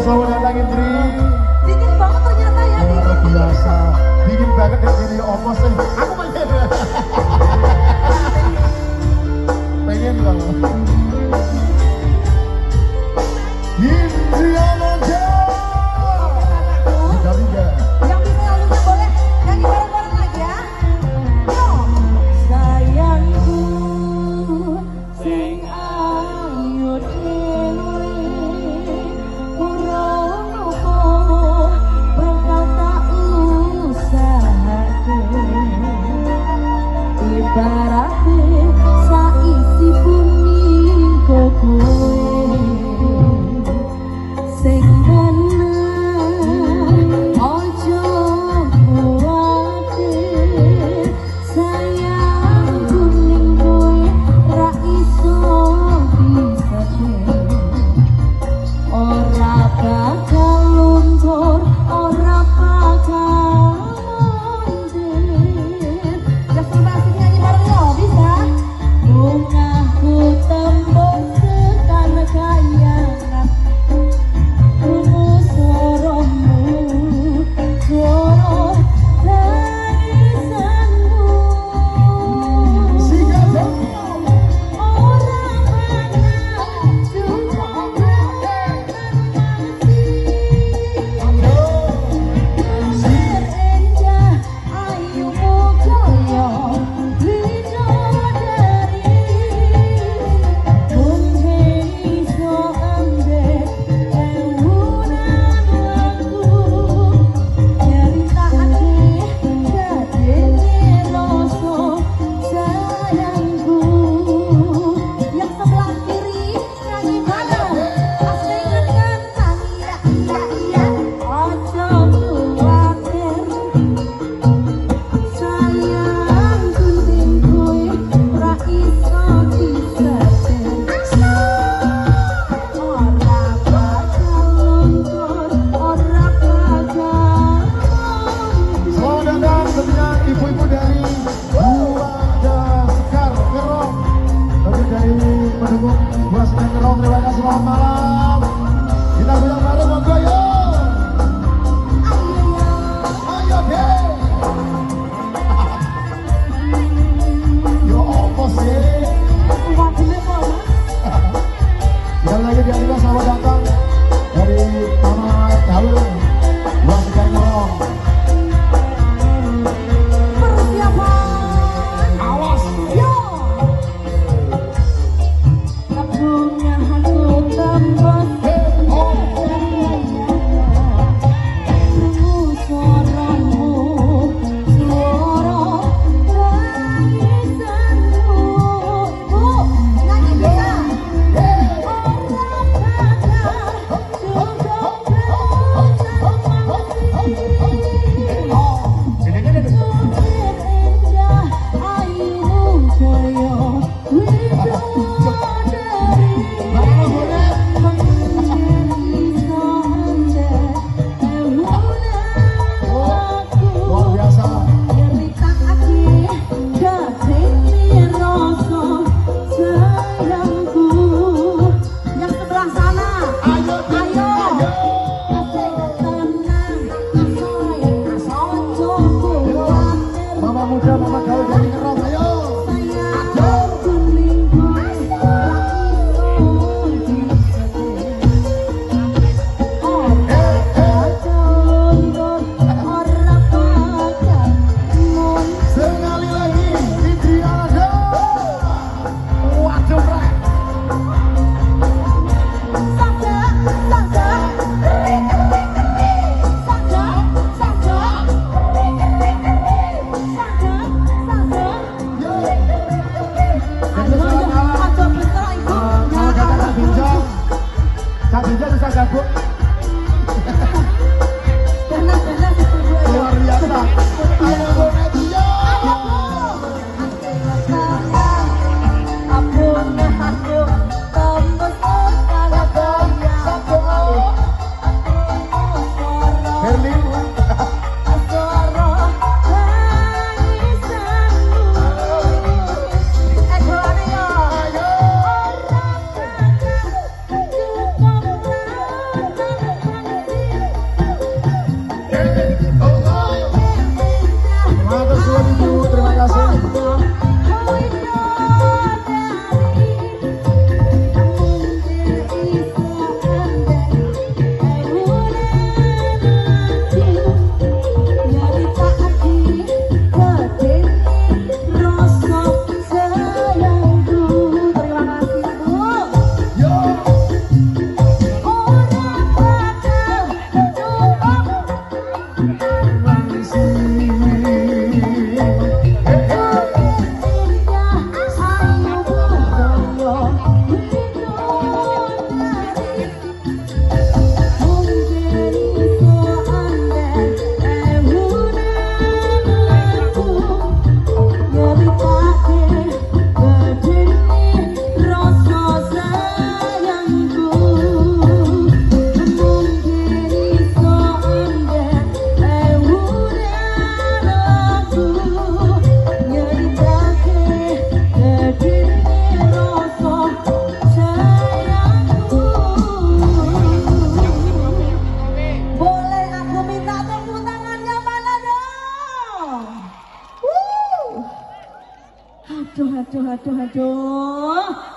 Selamat datang Indri. Dingin banget ternyata ya. Luar biasa. Dingin banget di sini. Opo sih? Aku pengen. Pengen banget. Indri aja. Liga. Yang bisa lalunya boleh nyanyi bareng-bareng lagi ya. Yo, sayangku, sing ayu dewe. Ibaratnya saisi bumi kok kowe sing tenang ojo kuwatir sayang kuning kowe ra iso disate ora bakal luntur ora bakal mundur gas masih nyanyi bareng yo bisa bungaku tembus tekan kayangan krungu suaramu suara tangisanmu ora pernah jumpa ibu-ibu dari Buah Sekar Kerong, bagi dari pendukung Buah Sekar Kerong, terima kasih, selamat malam. Kita bilang bareng monggo yo. Ayo deh. Yo opo sih? Sekali lagi dialihkan selamat datang dari Taman Daun Buah Sekar Kerong. Punya aku tembus bisa gabung. Ganas setuju. Luar biasa. Ayo Bu Nadia. Herlin. Matur suwun Ibu, terima kasih. Boleh aku minta tepuk tangannya mana dong? Aduh.